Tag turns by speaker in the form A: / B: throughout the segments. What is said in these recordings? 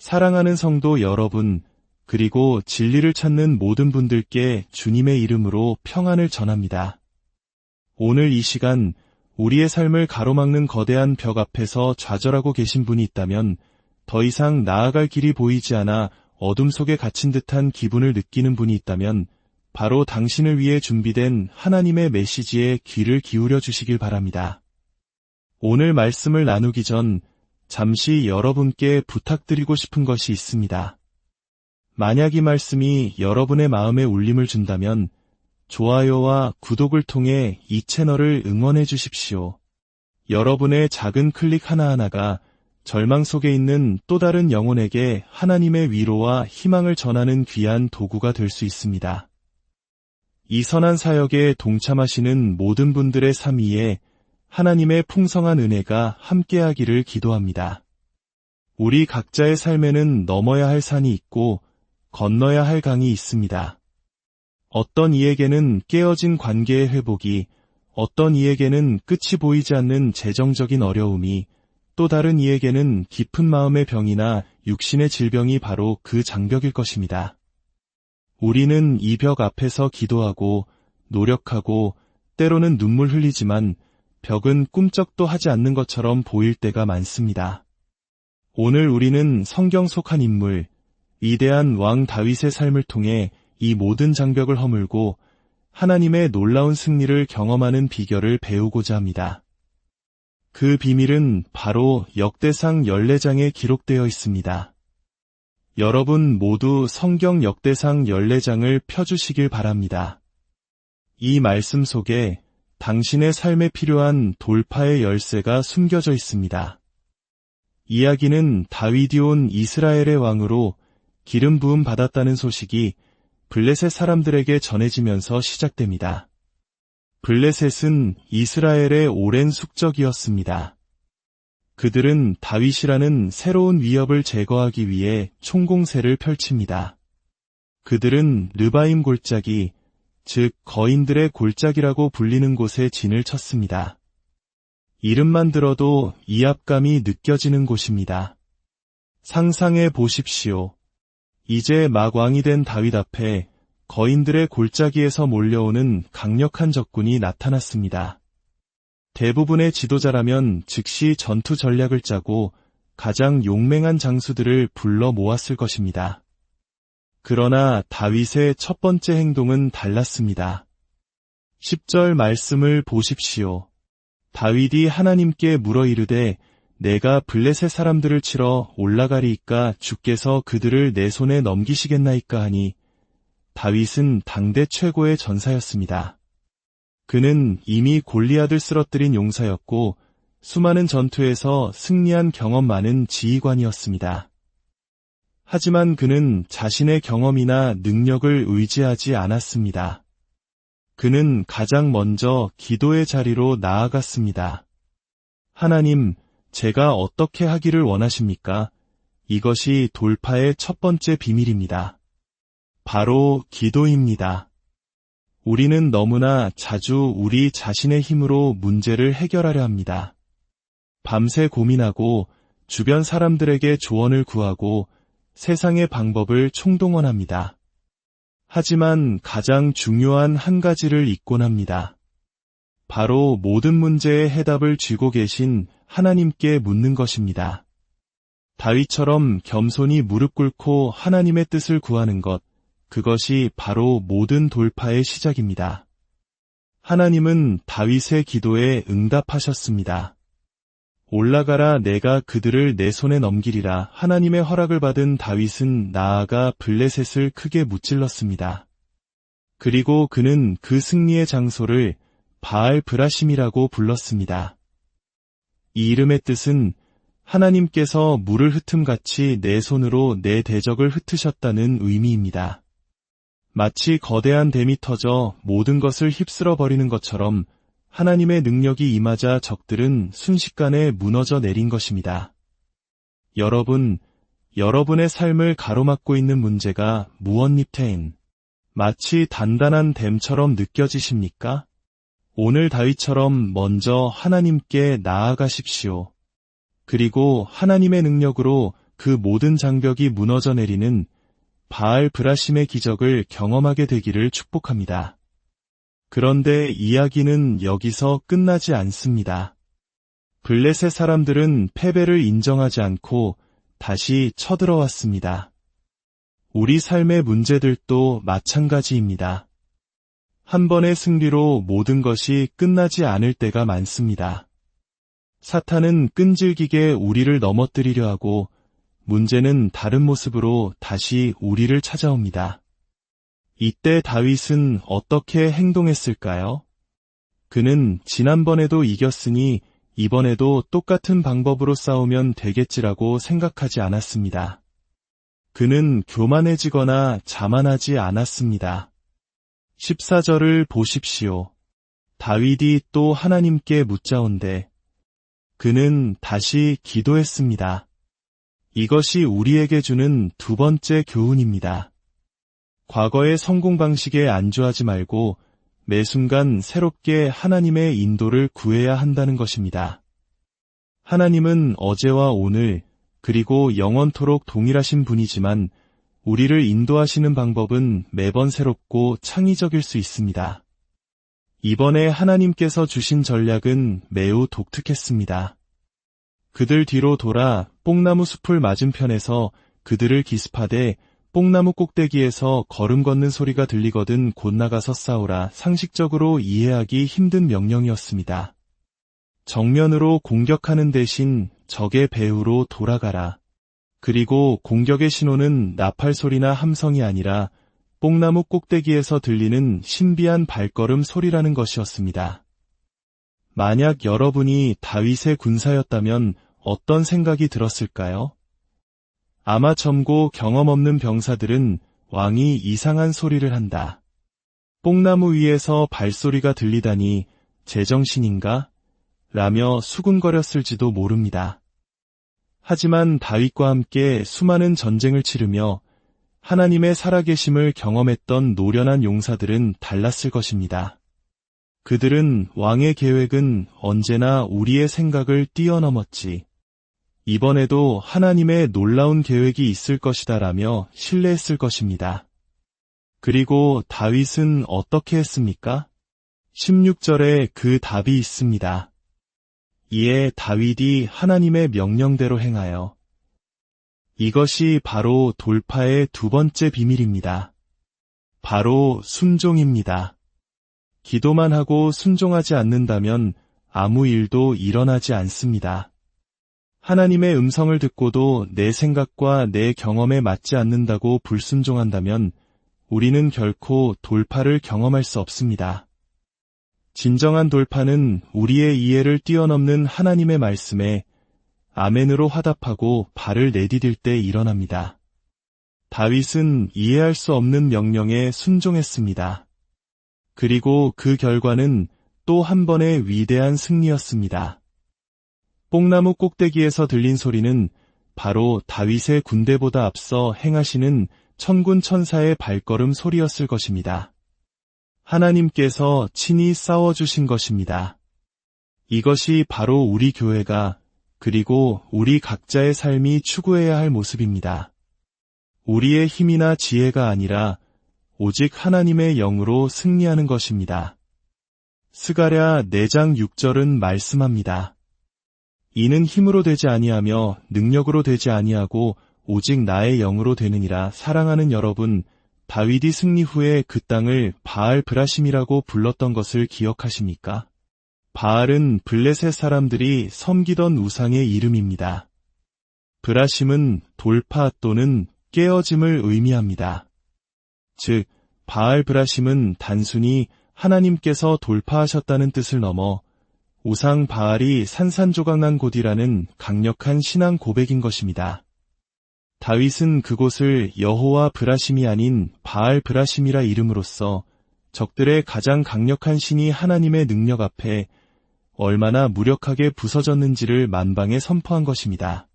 A: 사랑하는 성도 여러분, 그리고 진리를 찾는 모든 분들께 주님의 이름으로 평안을 전합니다. 오늘 이 시간 우리의 삶을 가로막는 거대한 벽 앞에서 좌절하고 계신 분이 있다면, 더 이상 나아갈 길이 보이지 않아 어둠 속에 갇힌 듯한 기분을 느끼는 분이 있다면, 바로 당신을 위해 준비된 하나님의 메시지에 귀를 기울여 주시길 바랍니다. 오늘 말씀을 나누기 전 잠시 여러분께 부탁드리고 싶은 것이 있습니다. 만약 이 말씀이 여러분의 마음에 울림을 준다면 좋아요와 구독을 통해 이 채널을 응원해 주십시오. 여러분의 작은 클릭 하나하나가 절망 속에 있는 또 다른 영혼에게 하나님의 위로와 희망을 전하는 귀한 도구가 될 수 있습니다. 이 선한 사역에 동참하시는 모든 분들의 삶 위에 하나님의 풍성한 은혜가 함께하기를 기도합니다. 우리 각자의 삶에는 넘어야 할 산이 있고 건너야 할 강이 있습니다. 어떤 이에게는 깨어진 관계의 회복이, 어떤 이에게는 끝이 보이지 않는 재정적인 어려움이, 또 다른 이에게는 깊은 마음의 병이나 육신의 질병이 바로 그 장벽일 것입니다. 우리는 이 벽 앞에서 기도하고 노력하고 때로는 눈물 흘리지만 벽은 꿈쩍도 하지 않는 것처럼 보일 때가 많습니다. 오늘 우리는 성경 속 한 인물, 위대한 왕 다윗의 삶을 통해 이 모든 장벽을 허물고 하나님의 놀라운 승리를 경험하는 비결을 배우고자 합니다. 그 비밀은 바로 역대상 14장에 기록되어 있습니다. 여러분 모두 성경 역대상 14장을 펴주시길 바랍니다. 이 말씀 속에 당신의 삶에 필요한 돌파의 열쇠가 숨겨져 있습니다. 이야기는 다윗이 온 이스라엘의 왕으로 기름 부음 받았다는 소식이 블레셋 사람들에게 전해지면서 시작됩니다. 블레셋은 이스라엘의 오랜 숙적이었습니다. 그들은 다윗이라는 새로운 위협을 제거하기 위해 총공세를 펼칩니다. 그들은 르바임 골짜기, 즉 거인들의 골짜기라고 불리는 곳에 진을 쳤습니다. 이름만 들어도 이압감이 느껴지는 곳입니다. 상상해 보십시오. 이제 막 왕이 된 다윗 앞에 거인들의 골짜기에서 몰려오는 강력한 적군이 나타났습니다. 대부분의 지도자라면 즉시 전투 전략을 짜고 가장 용맹한 장수들을 불러 모았을 것입니다. 그러나 다윗의 첫 번째 행동은 달랐습니다. 10절 말씀을 보십시오. 다윗이 하나님께 물어 이르되 내가 블레셋 사람들을 치러 올라가리이까 주께서 그들을 내 손에 넘기시겠나이까 하니, 다윗은 당대 최고의 전사였습니다. 그는 이미 골리앗을 쓰러뜨린 용사였고 수많은 전투에서 승리한 경험 많은 지휘관이었습니다. 하지만 그는 자신의 경험이나 능력을 의지하지 않았습니다. 그는 가장 먼저 기도의 자리로 나아갔습니다. 하나님, 제가 어떻게 하기를 원하십니까? 이것이 돌파의 첫 번째 비밀입니다. 바로 기도입니다. 우리는 너무나 자주 우리 자신의 힘으로 문제를 해결하려 합니다. 밤새 고민하고 주변 사람들에게 조언을 구하고 세상의 방법을 총동원합니다. 하지만 가장 중요한 한 가지를 잊곤 합니다. 바로 모든 문제의 해답을 쥐고 계신 하나님께 묻는 것입니다. 다윗처럼 겸손히 무릎 꿇고 하나님의 뜻을 구하는 것, 그것이 바로 모든 돌파의 시작입니다. 하나님은 다윗의 기도에 응답하셨습니다. 올라가라, 내가 그들을 내 손에 넘기리라. 하나님의 허락을 받은 다윗은 나아가 블레셋을 크게 무찔렀습니다. 그리고 그는 그 승리의 장소를 바알 브라심이라고 불렀습니다. 이 이름의 뜻은 하나님께서 물을 흩음같이 내 손으로 내 대적을 흩으셨다는 의미입니다. 마치 거대한 댐이 터져 모든 것을 휩쓸어 버리는 것처럼 하나님의 능력이 임하자 적들은 순식간에 무너져 내린 것입니다. 여러분, 여러분의 삶을 가로막고 있는 문제가 무언니테인, 마치 단단한 댐처럼 느껴지십니까? 오늘 다윗처럼 먼저 하나님께 나아가십시오. 그리고 하나님의 능력으로 그 모든 장벽이 무너져 내리는 바알 브라심의 기적을 경험하게 되기를 축복합니다. 그런데 이야기는 여기서 끝나지 않습니다. 블레셋 사람들은 패배를 인정하지 않고 다시 쳐들어왔습니다. 우리 삶의 문제들도 마찬가지입니다. 한 번의 승리로 모든 것이 끝나지 않을 때가 많습니다. 사탄은 끈질기게 우리를 넘어뜨리려 하고 문제는 다른 모습으로 다시 우리를 찾아옵니다. 이때 다윗은 어떻게 행동했을까요? 그는 지난번에도 이겼으니 이번에도 똑같은 방법으로 싸우면 되겠지라고 생각하지 않았습니다. 그는 교만해지거나 자만하지 않았습니다. 14절을 보십시오. 다윗이 또 하나님께 묻자온대 그는 다시 기도했습니다. 이것이 우리에게 주는 두 번째 교훈입니다. 과거의 성공 방식에 안주하지 말고 매 순간 새롭게 하나님의 인도를 구해야 한다는 것입니다. 하나님은 어제와 오늘 그리고 영원토록 동일하신 분이지만 우리를 인도하시는 방법은 매번 새롭고 창의적일 수 있습니다. 이번에 하나님께서 주신 전략은 매우 독특했습니다. 그들 뒤로 돌아 뽕나무 숲을 맞은편에서 그들을 기습하되 뽕나무 꼭대기에서 걸음 걷는 소리가 들리거든 곧 나가서 싸우라. 상식적으로 이해하기 힘든 명령이었습니다. 정면으로 공격하는 대신 적의 배후로 돌아가라. 그리고 공격의 신호는 나팔 소리나 함성이 아니라 뽕나무 꼭대기에서 들리는 신비한 발걸음 소리라는 것이었습니다. 만약 여러분이 다윗의 군사였다면 어떤 생각이 들었을까요? 아마 젊고 경험 없는 병사들은 왕이 이상한 소리를 한다. 뽕나무 위에서 발소리가 들리다니 제정신인가? 라며 수군거렸을지도 모릅니다. 하지만 다윗과 함께 수많은 전쟁을 치르며 하나님의 살아계심을 경험했던 노련한 용사들은 달랐을 것입니다. 그들은 왕의 계획은 언제나 우리의 생각을 뛰어넘었지. 이번에도 하나님의 놀라운 계획이 있을 것이다 라며 신뢰했을 것입니다. 그리고 다윗은 어떻게 했습니까? 16절에 그 답이 있습니다. 이에 다윗이 하나님의 명령대로 행하여 이것이 바로 돌파의 두 번째 비밀입니다. 바로 순종입니다. 기도만 하고 순종하지 않는다면 아무 일도 일어나지 않습니다. 하나님의 음성을 듣고도 내 생각과 내 경험에 맞지 않는다고 불순종한다면 우리는 결코 돌파를 경험할 수 없습니다. 진정한 돌파는 우리의 이해를 뛰어넘는 하나님의 말씀에 아멘으로 화답하고 발을 내디딜 때 일어납니다. 다윗은 이해할 수 없는 명령에 순종했습니다. 그리고 그 결과는 또 한 번의 위대한 승리였습니다. 뽕나무 꼭대기에서 들린 소리는 바로 다윗의 군대보다 앞서 행하시는 천군 천사의 발걸음 소리였을 것입니다. 하나님께서 친히 싸워주신 것입니다. 이것이 바로 우리 교회가 그리고 우리 각자의 삶이 추구해야 할 모습입니다. 우리의 힘이나 지혜가 아니라 오직 하나님의 영으로 승리하는 것입니다. 스가랴 4장 6절은 말씀합니다. 이는 힘으로 되지 아니하며 능력으로 되지 아니하고 오직 나의 영으로 되느니라. 사랑하는 여러분, 다윗이 승리 후에 그 땅을 바알 브라심이라고 불렀던 것을 기억하십니까? 바알은 블레셋 사람들이 섬기던 우상의 이름입니다. 브라심은 돌파 또는 깨어짐을 의미합니다. 즉, 바알 브라심은 단순히 하나님께서 돌파하셨다는 뜻을 넘어 우상 바알이 산산조각난 곳이라는 강력한 신앙 고백인 것입니다. 다윗은 그곳을 여호와 브라심이 아닌 바알 브라심이라 이름으로써 적들의 가장 강력한 신이 하나님의 능력 앞에 얼마나 무력하게 부서졌는지를 만방에 선포한 것입니다.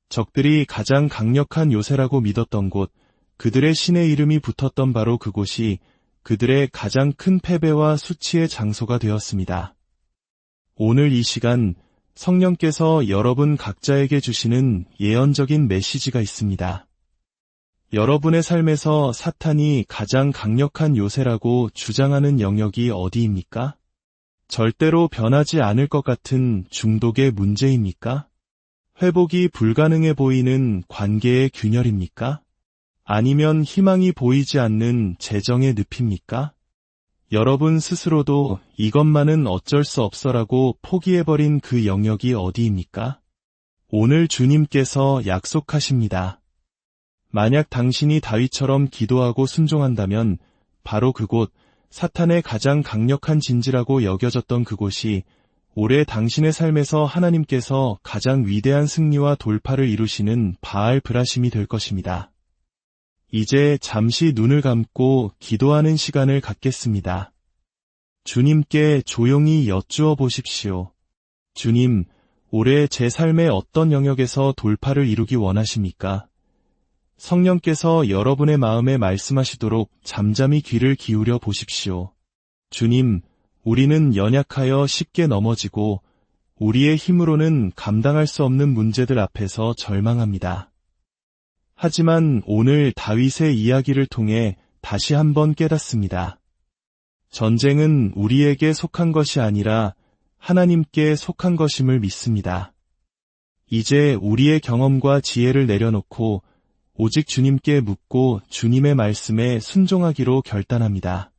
A: 적들이 가장 강력한 요새라고 믿었던 곳, 그들의 신의 이름이 붙었던 바로 그곳이 그들의 가장 큰 패배와 수치의 장소가 되었습니다. 오늘 이 시간 성령께서 여러분 각자에게 주시는 예언적인 메시지가 있습니다. 여러분의 삶에서 사탄이 가장 강력한 요새라고 주장하는 영역이 어디입니까? 절대로 변하지 않을 것 같은 중독의 문제입니까? 회복이 불가능해 보이는 관계의 균열입니까? 아니면 희망이 보이지 않는 재정의 늪입니까? 여러분 스스로도 이것만은 어쩔 수 없어라고 포기해버린 그 영역이 어디입니까? 오늘 주님께서 약속하십니다. 만약 당신이 다윗처럼 기도하고 순종한다면 바로 그곳, 사탄의 가장 강력한 진지라고 여겨졌던 그곳이 올해 당신의 삶에서 하나님께서 가장 위대한 승리와 돌파를 이루시는 바알 브라심이 될 것입니다. 이제 잠시 눈을 감고 기도하는 시간을 갖겠습니다. 주님께 조용히 여쭈어 보십시오. 주님, 올해 제 삶의 어떤 영역에서 돌파를 이루기 원하십니까? 성령께서 여러분의 마음에 말씀하시도록 잠잠히 귀를 기울여 보십시오. 주님, 우리는 연약하여 쉽게 넘어지고 우리의 힘으로는 감당할 수 없는 문제들 앞에서 절망합니다. 하지만 오늘 다윗의 이야기를 통해 다시 한번 깨닫습니다. 전쟁은 우리에게 속한 것이 아니라 하나님께 속한 것임을 믿습니다. 이제 우리의 경험과 지혜를 내려놓고 오직 주님께 묻고 주님의 말씀에 순종하기로 결단합니다.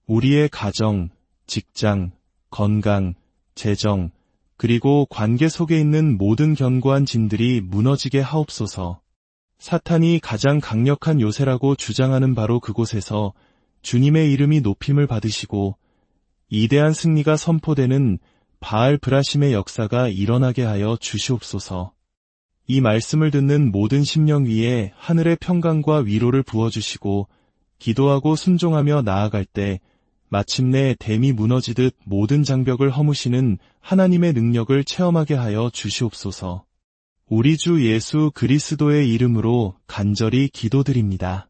A: 우리의 가정, 직장, 건강, 재정, 그리고 관계 속에 있는 모든 견고한 진들이 무너지게 하옵소서. 사탄이 가장 강력한 요새라고 주장하는 바로 그곳에서 주님의 이름이 높임을 받으시고 이대한 승리가 선포되는 바알 브라심의 역사가 일어나게 하여 주시옵소서. 이 말씀을 듣는 모든 심령 위에 하늘의 평강과 위로를 부어주시고 기도하고 순종하며 나아갈 때 마침내 댐이 무너지듯 모든 장벽을 허무시는 하나님의 능력을 체험하게 하여 주시옵소서. 우리 주 예수 그리스도의 이름으로 간절히 기도드립니다.